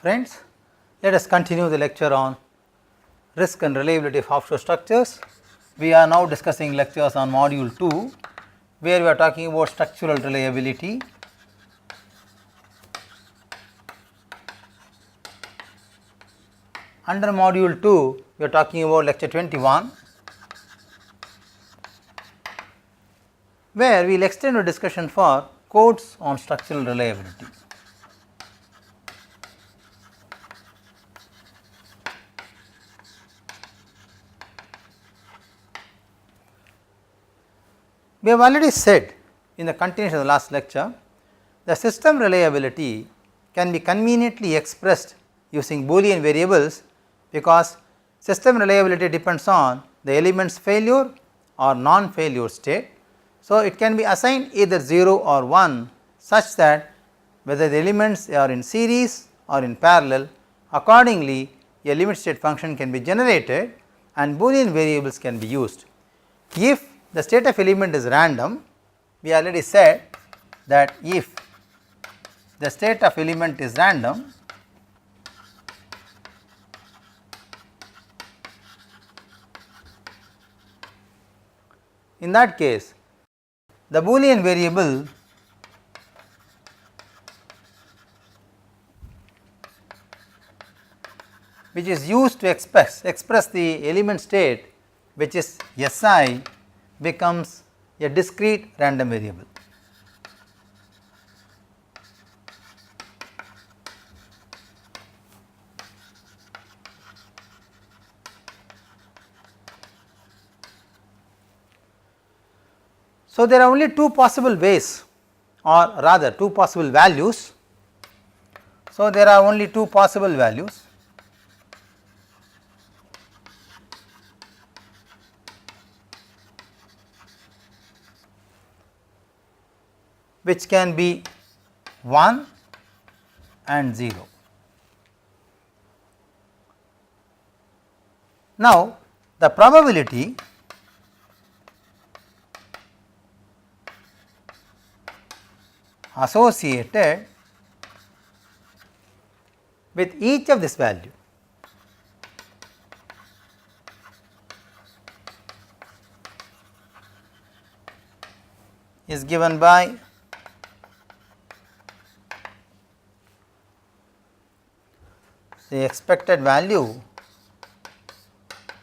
Friends, let us continue the lecture on risk and reliability of offshore structures. We are now discussing lectures on module 2, where we are talking about structural reliability. Under module 2, we are talking about lecture 21, where we will extend our discussion for codes on structural reliability. We have already said in the continuation of the last lecture, the system reliability can be conveniently expressed using Boolean variables, because system reliability depends on the element's failure or non-failure state. So, it can be assigned either 0 or 1, such that whether the elements are in series or in parallel, accordingly a limit state function can be generated and Boolean variables can be used. If the state of element is random, we already said that if the state of element is random, in that case the Boolean variable which is used to express the element state, which is Si, becomes a discrete random variable. So, there are only two possible ways, or rather two possible values. So, there are only two possible values. Which can be 1 and 0. Now, the probability associated with each of this value is given by the expected value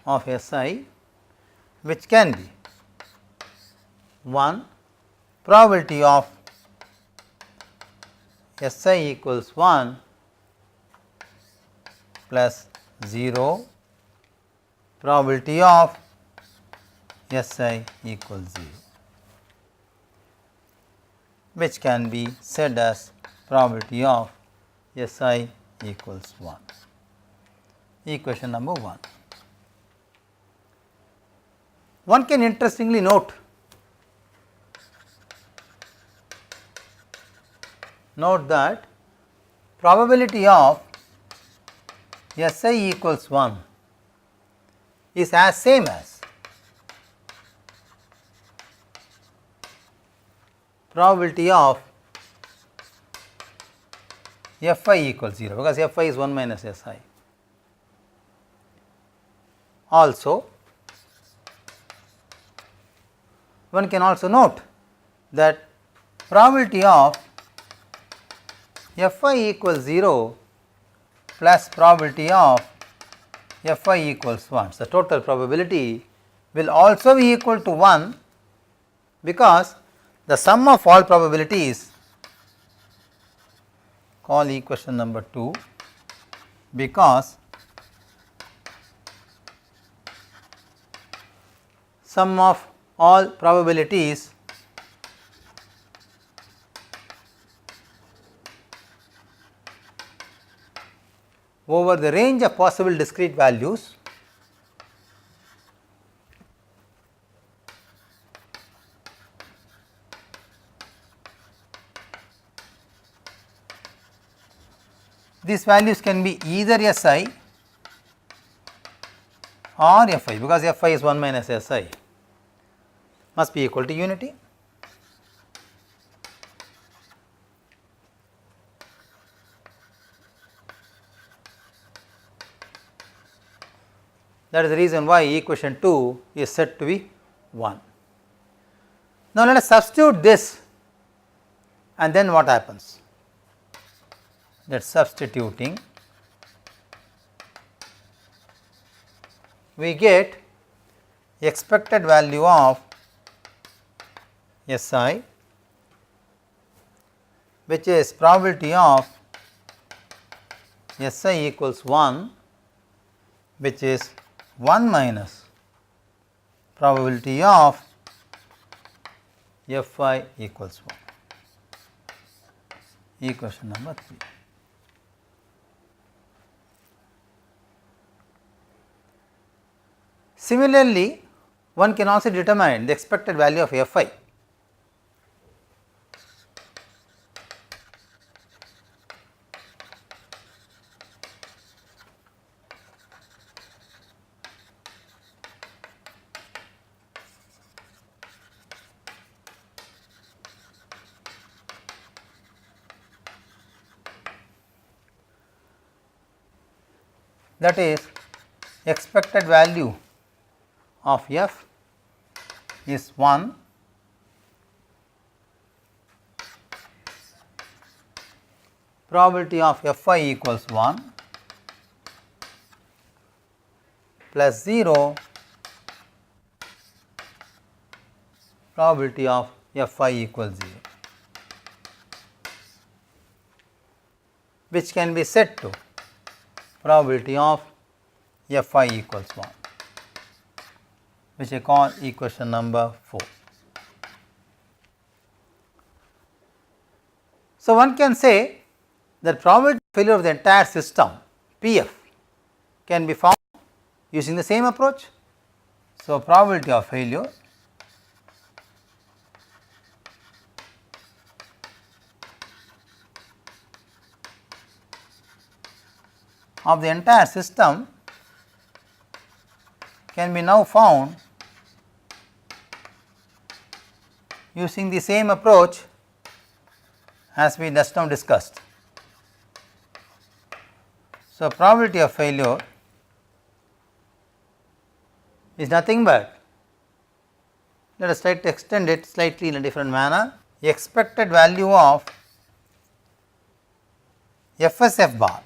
of Si, which can be 1 probability of Si equals 1 plus 0 probability of Si equals 0, which can be said as probability of Si equals 1. Equation number 1. One can interestingly note that probability of Si equals 1 is as same as probability of Fi equals 0, because Fi is 1 minus Si. Also, one can also note that probability of Fi equals 0 plus probability of Fi equals 1. So, total probability will also be equal to 1, because the sum of all probabilities, call equation number 2, because sum of all probabilities over the range of possible discrete values these values can be either Si or Fi, because Fi is 1 minus Si, must be equal to unity. That is the reason why equation 2 is said to be 1. Now, let us substitute this and then what happens? That substituting we get expected value of SI, which is probability of SI equals 1, which is 1 minus probability of Fi equals 1, equation number 3. Similarly, one can also determine the expected value of Fi. That is, expected value of F is 1 probability of Fi equals 1 plus 0 probability of Fi equals 0, which can be set to probability of Fi equals 1, which I call equation number 4. So, one can say that probability of failure of the entire system Pf can be found using the same approach. So, probability of failure of the entire system can be now found using the same approach as we just now discussed. So, probability of failure is nothing but, let us try to extend it slightly in a different manner, expected value of FSF bar,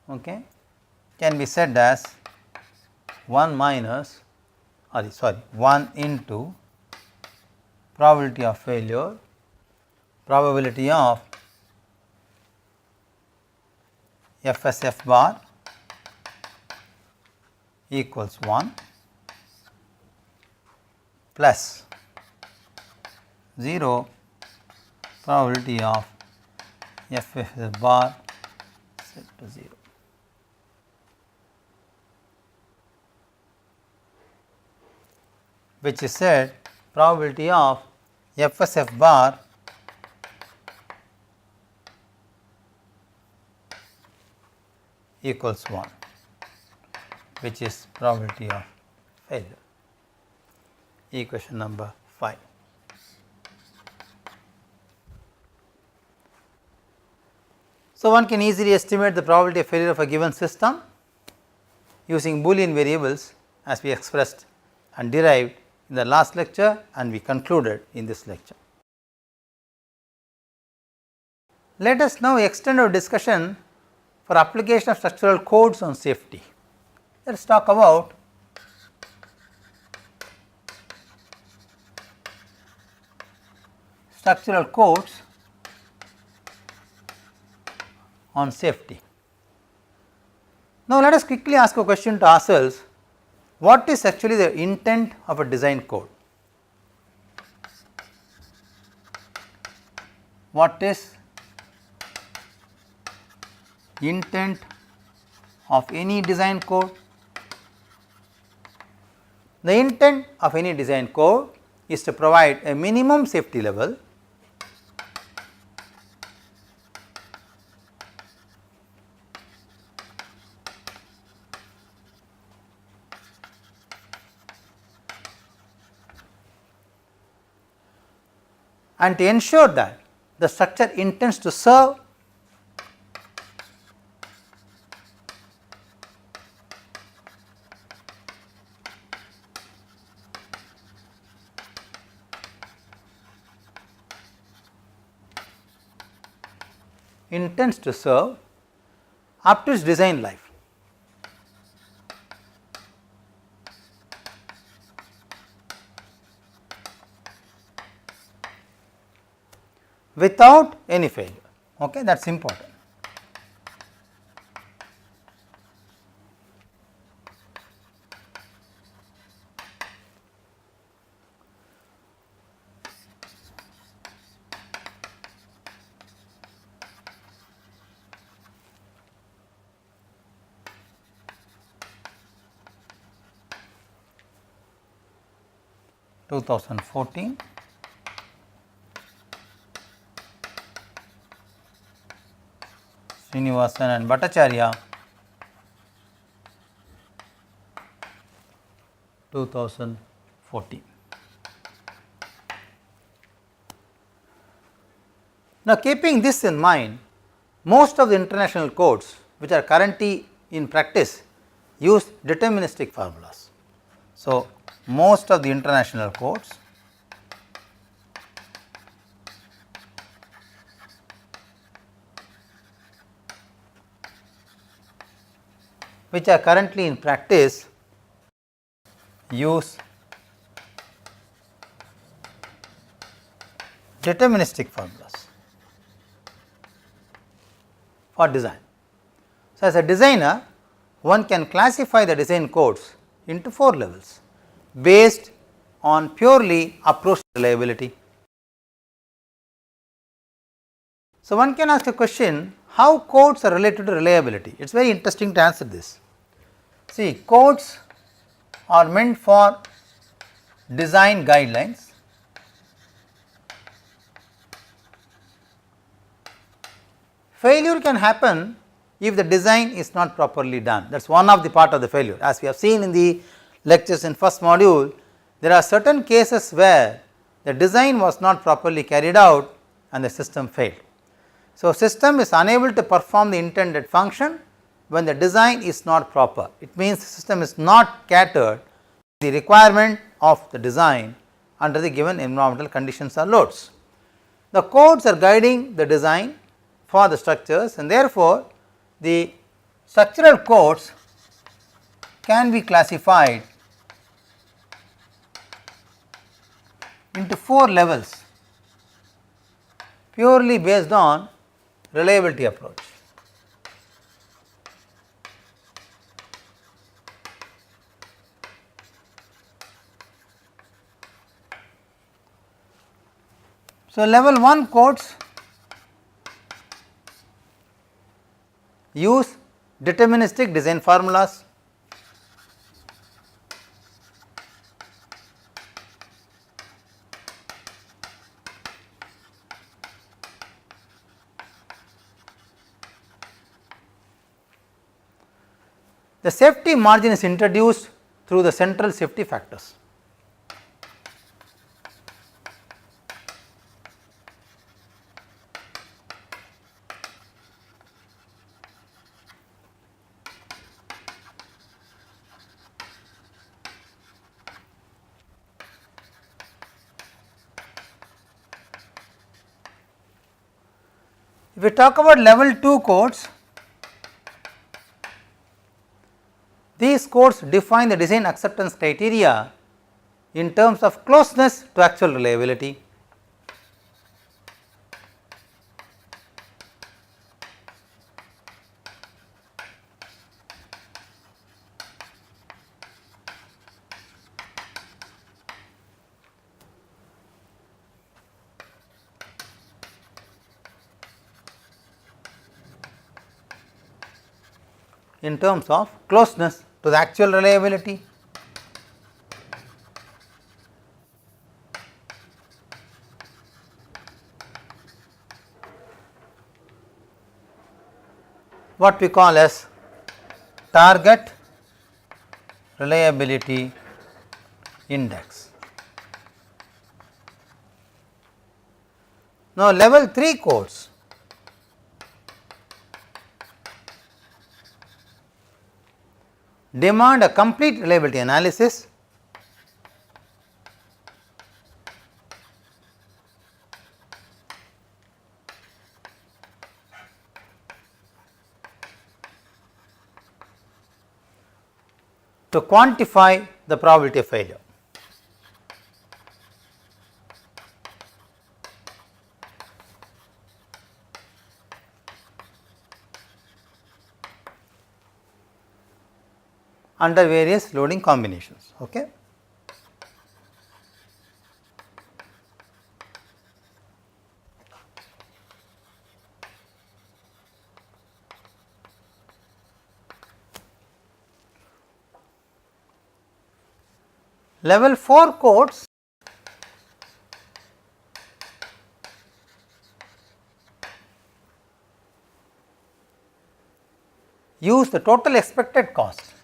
okay, can be said as 1 minus 1 into probability of failure, probability of FSF bar equals 1 plus 0 probability of FSF bar set to 0. Which is said probability of FSF bar equals 1, which is probability of failure, equation number 5. So, one can easily estimate the probability of failure of a given system using Boolean variables as we expressed and derived in the last lecture and we concluded in this lecture. Let us now extend our discussion for application of structural codes on safety. Let us talk about structural codes on safety. Now, let us quickly ask a question to ourselves, what is actually the intent of a design code? What is intent of any design code? The intent of any design code is to provide a minimum safety level and to ensure that the structure intends to serve intends to serve up to its design life. Without any failure, okay, that is important. Two 2014. Srinivasan and Bhattacharya, 2014. Now, keeping this in mind, most of the international codes which are currently in practice use deterministic formulas. So, most of the international codes which are currently in practice use deterministic formulas for design. So, as a designer, one can classify the design codes into 4 levels based on purely approach reliability. So, one can ask a question, how codes are related to reliability? It is very interesting to answer this. See, codes are meant for design guidelines. Failure can happen if the design is not properly done. That is one of the part of the failure. As we have seen in the lectures in first module, there are certain cases where the design was not properly carried out and the system failed. So, system is unable to perform the intended function when the design is not proper. It means the system is not catered to the requirement of the design under the given environmental conditions or loads. The codes are guiding the design for the structures, and therefore, the structural codes can be classified into 4 levels purely based on reliability approach. So, level 1 codes use deterministic design formulas. The safety margin is introduced through the central safety factors. If we talk about level 2 codes, these codes define the design acceptance criteria in terms of closeness to actual reliability. In terms of closeness to the actual reliability. What we call as target reliability index. Now, level 3 codes demand a complete reliability analysis to quantify the probability of failure. Under various loading combinations. Okay. Level 4 codes use the total expected cost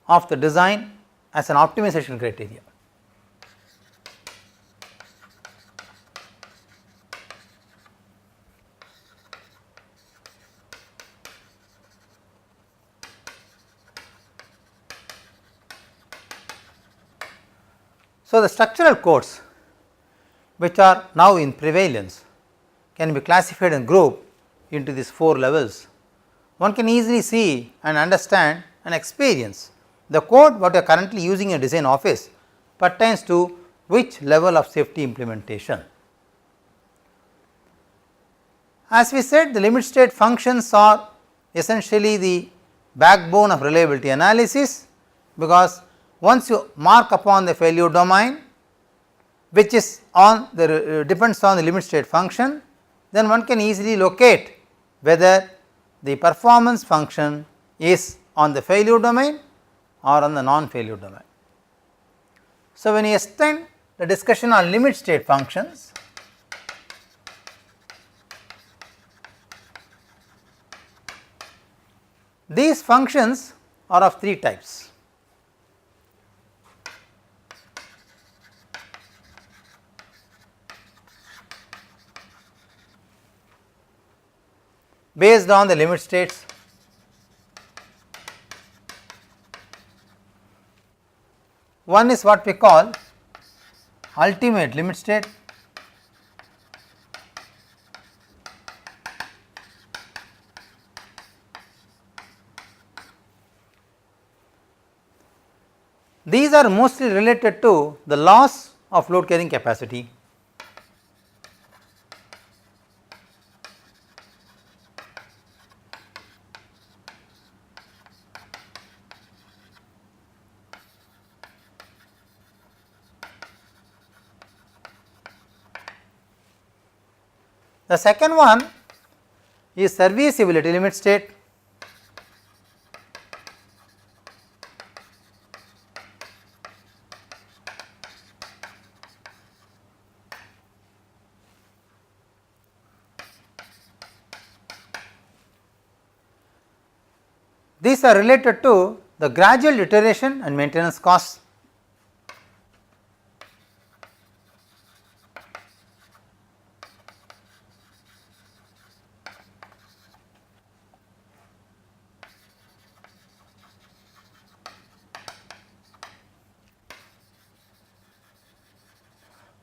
of the design as an optimization criteria. So, the structural codes which are now in prevalence can be classified and grouped into these 4 levels. One can easily see and understand and experience the code what you are currently using in a design office pertains to which level of safety implementation. As we said, the limit state functions are essentially the backbone of reliability analysis, because once you mark upon the failure domain which is on the depends on the limit state function, then one can easily locate whether the performance function is on the failure domain or on the non failure domain. So, when you extend the discussion on limit state functions, these functions are of 3 types. Based on the limit states. One is what we call ultimate limit state, these are mostly related to the loss of load carrying capacity. The second one is serviceability limit state. These are related to the gradual deterioration and maintenance costs.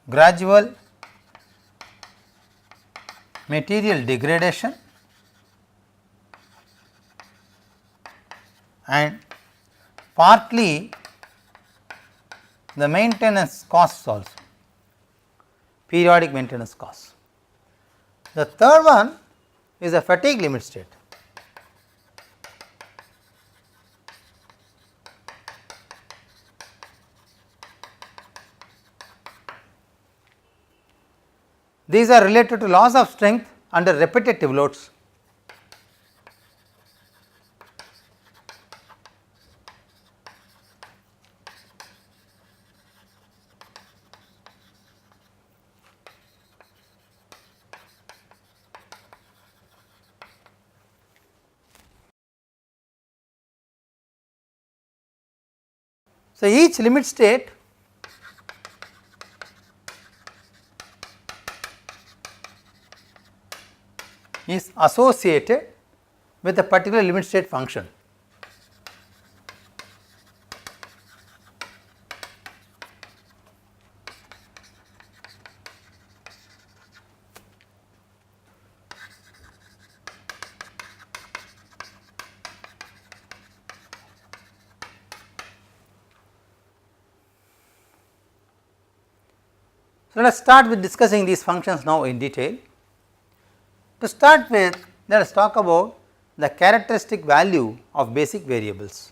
Gradual material degradation and partly the maintenance costs also, periodic maintenance costs. The third one is a fatigue limit state. These are related to loss of strength under repetitive loads. So, each limit state is associated with a particular limit state function. So, let us start with discussing these functions now in detail. To start with, let us talk about the characteristic value of basic variables.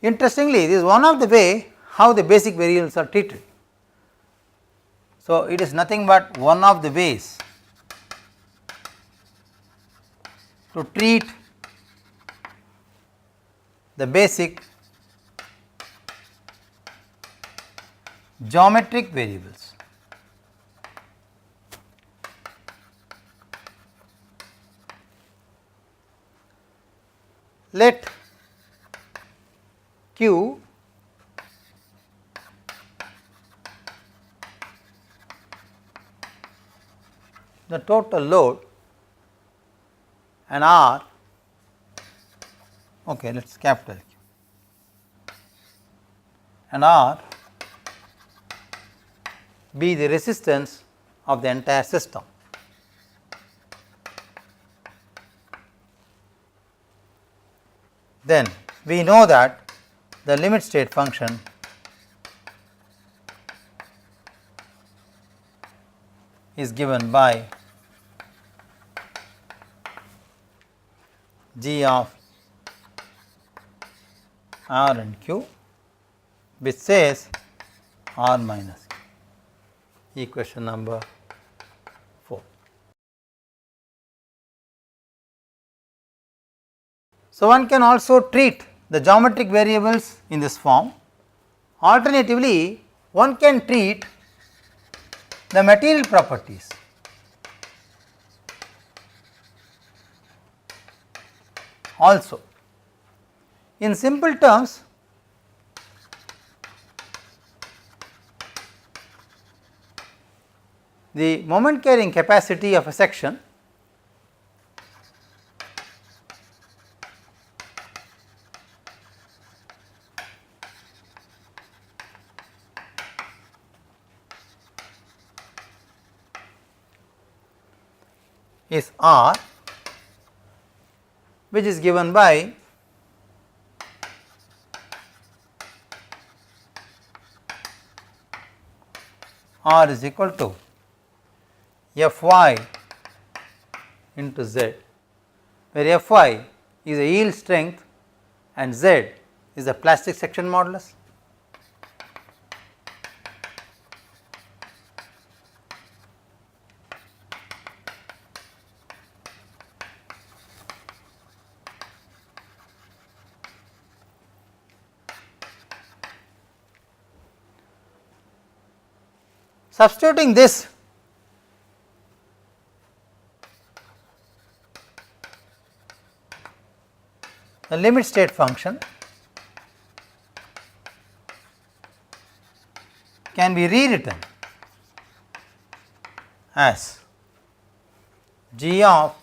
Interestingly, this is one of the way how the basic variables are treated. So, it is nothing but one of the ways to treat the basic geometric variables. Let Q the total load and R, okay, let us capital Q, and R be the resistance of the entire system. Then we know that the limit state function is given by G of R and Q, which says R minus Q, equation number 4. So, one can also treat the geometric variables in this form. Alternatively, one can treat the material properties also. In simple terms, the moment carrying capacity of a section is R, which is given by R is equal to Fy into Z, where Fy is a yield strength and Z is the plastic section modulus. Substituting this the limit state function can be rewritten as G of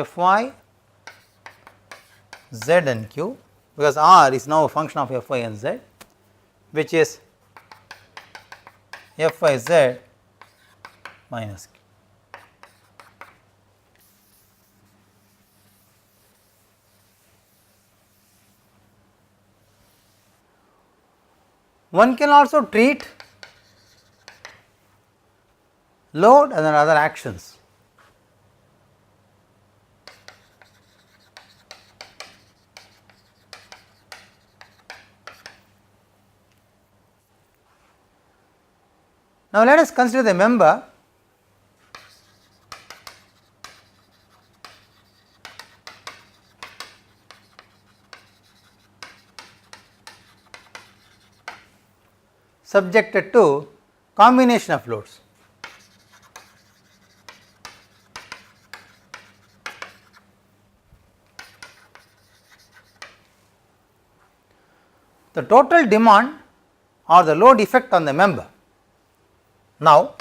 Fy Z and Q, because R is now a function of Fy and Z, which is Fy Z minus Q. One can also treat load and other actions. Now, let us consider the member subjected to combination of loads. The total demand or the load effect on the member. Now,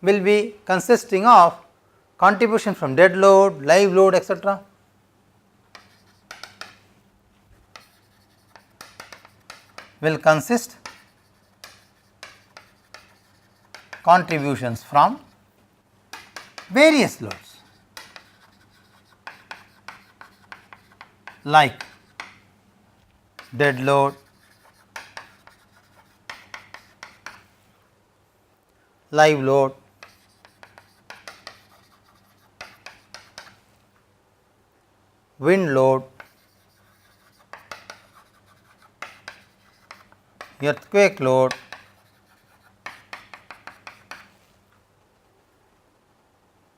will be consisting of contribution from dead load, live load, etc. Will consist contributions from various loads like dead load, live load, wind load, earthquake load,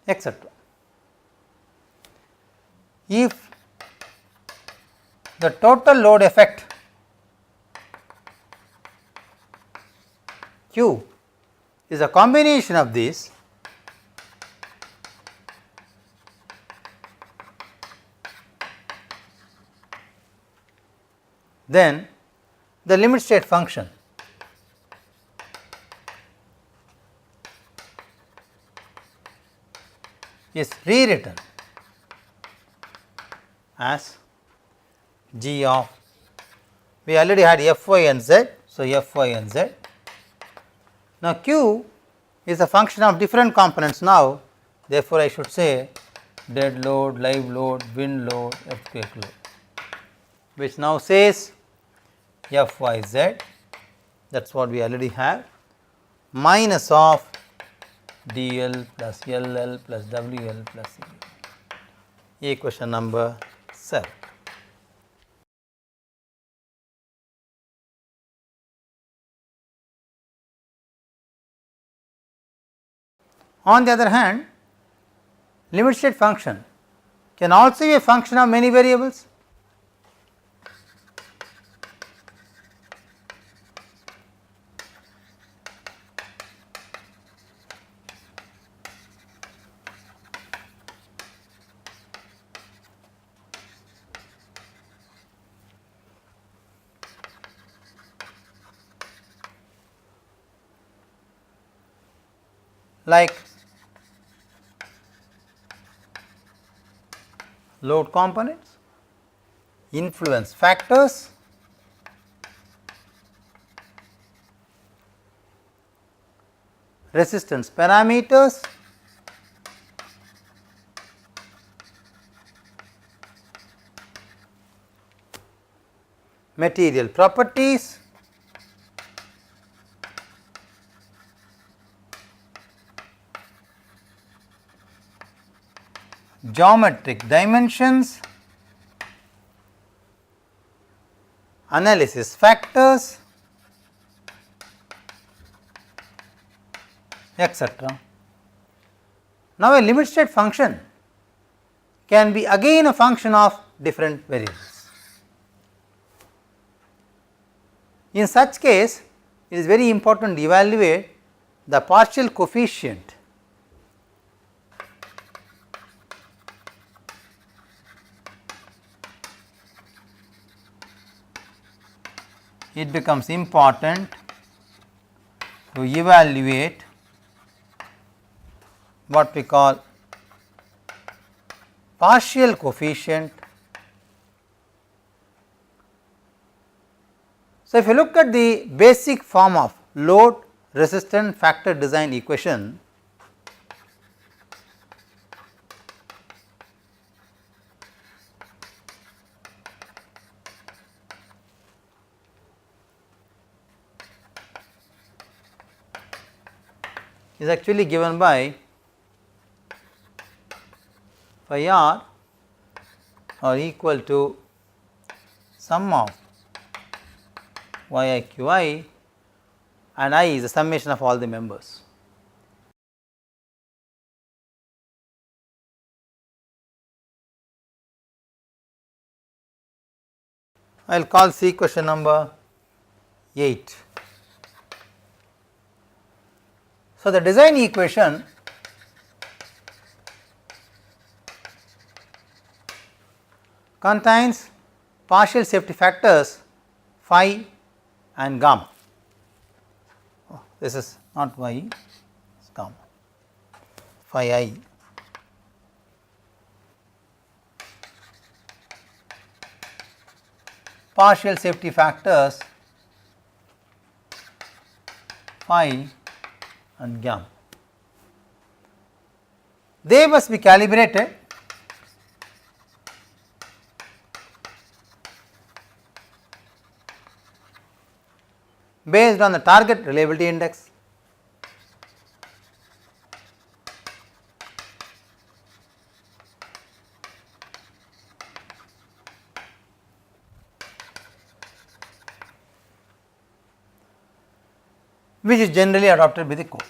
etc. If the total load effect Q is a combination of these, then the limit state function is rewritten as g of, we already had f y and z. So, f y and z. Now, q is a function of different components now, therefore, I should say dead load, live load, wind load, earthquake load, which now says f y z, that is what we already have, minus of d L plus L L plus W L plus E L. Equation number 7. On the other hand, limit state function can also be a function of many variables. Like load components, influence factors, resistance parameters, material properties, geometric dimensions, analysis factors, etc. Now, a limit state function can be again a function of different variables. In such case, it is very important to evaluate the partial coefficient it becomes important to evaluate what we call partial coefficient. So, if you look at the basic form of load resistance factor design equation, is actually given by phi r or equal to sum of y I q I, and I is the summation of all the members. I will call C question number 8. So, the design equation contains partial safety factors phi and gamma. Oh, this is not y, it is gamma. phi I partial safety factors phi and gamma. They must be calibrated based on the target reliability index. Which is generally adopted by the code.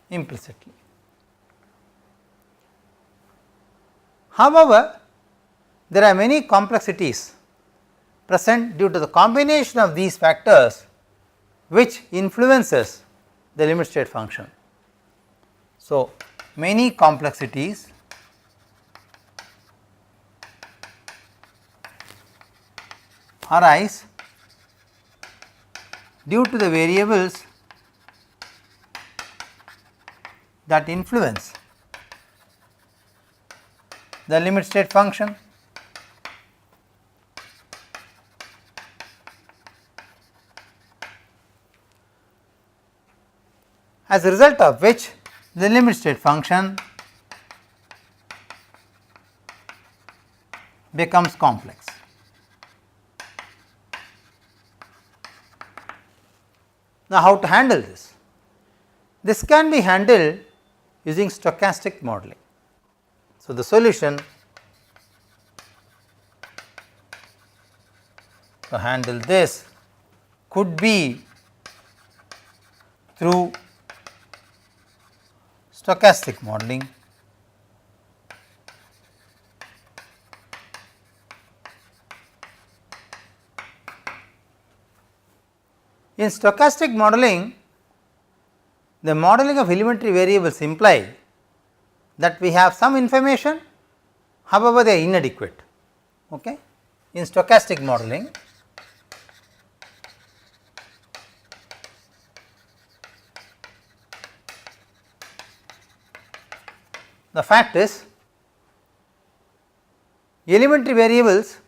Implicitly. However, there are many complexities present due to the combination of these factors which influences the limit state function. So, many complexities arise due to the variables that influence the limit state function. As a result of which the limit state function becomes complex. Now, how to handle this? This can be handled using stochastic modeling. So, the solution to handle this could be through stochastic modeling. In stochastic modeling, the modeling of elementary variables imply that we have some information, however, they are inadequate. Okay? In stochastic modeling, the fact is elementary variables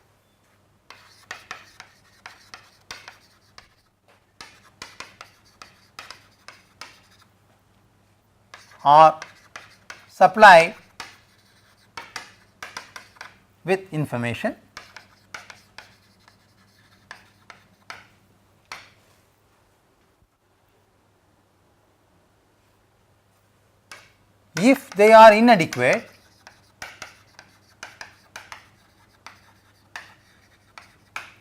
are supplied with information if they are inadequate,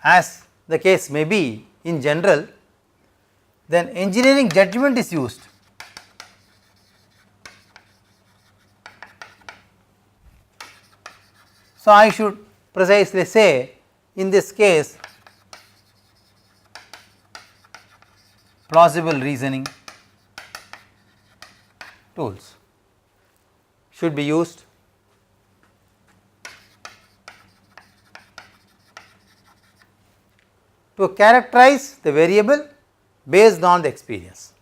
as the case may be in general, then engineering judgment is used So, I should precisely say in this case plausible reasoning tools should be used to characterize the variable based on the experience.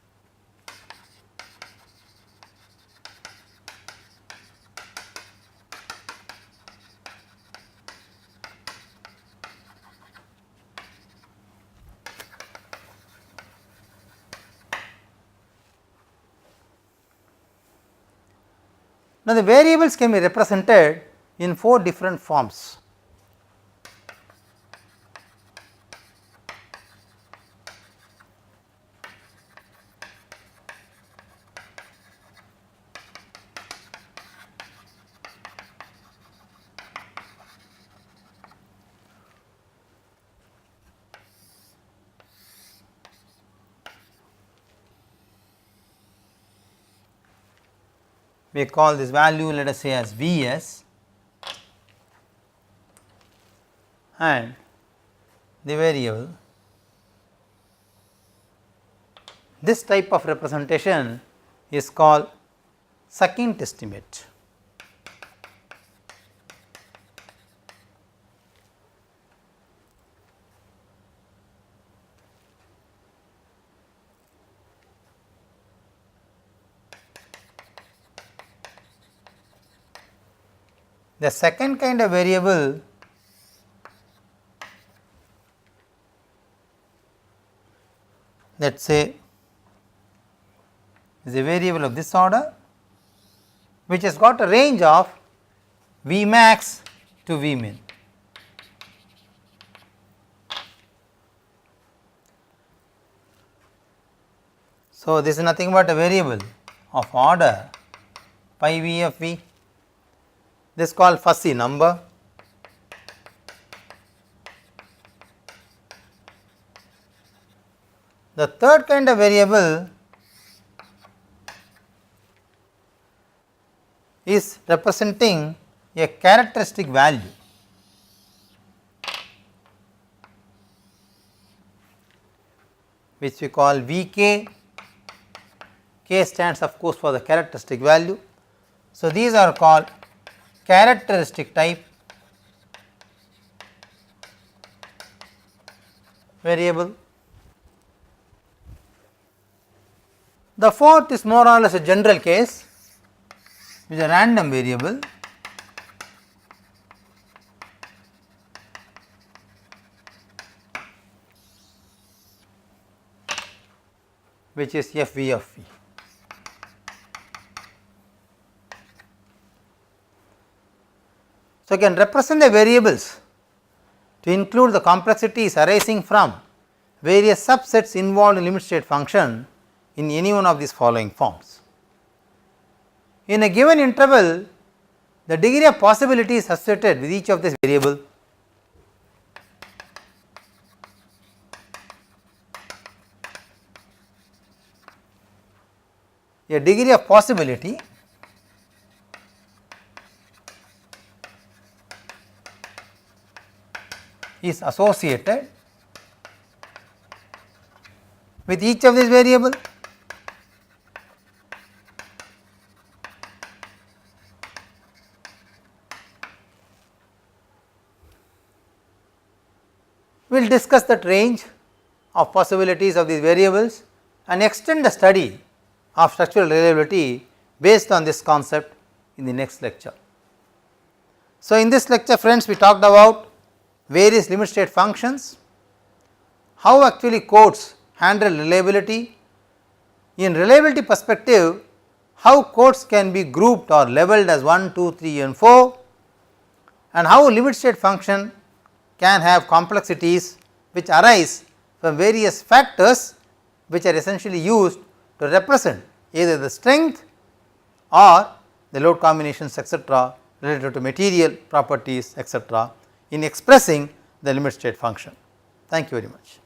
Now, the variables can be represented in 4 different forms. We call this value, let us say, as Vs, and the variable. This type of representation is called second estimate. The second kind of variable let us say is a variable of this order which has got a range of V max to V min. So, this is nothing but a variable of order pi V of V, this is called fuzzy number. The third kind of variable is representing a characteristic value, which we call Vk. K stands of course for the characteristic value. So, these are called characteristic type variable. The fourth is more or less a general case, which is a random variable which is Fv of V. So, you can represent the variables to include the complexities arising from various subsets involved in limit state function in any one of these following forms. In a given interval, the degree of possibility is associated with each of these variable. A degree of possibility is associated with each of these variable. We will discuss that range of possibilities of these variables and extend the study of structural reliability based on this concept in the next lecture. So, in this lecture friends, we talked about various limit state functions, how actually codes handle reliability. In reliability perspective, how codes can be grouped or labeled as 1, 2, 3 and 4, and how limit state function can have complexities which arise from various factors which are essentially used to represent either the strength or the load combinations etc., related to material properties etc., in expressing the limit state function. Thank you very much.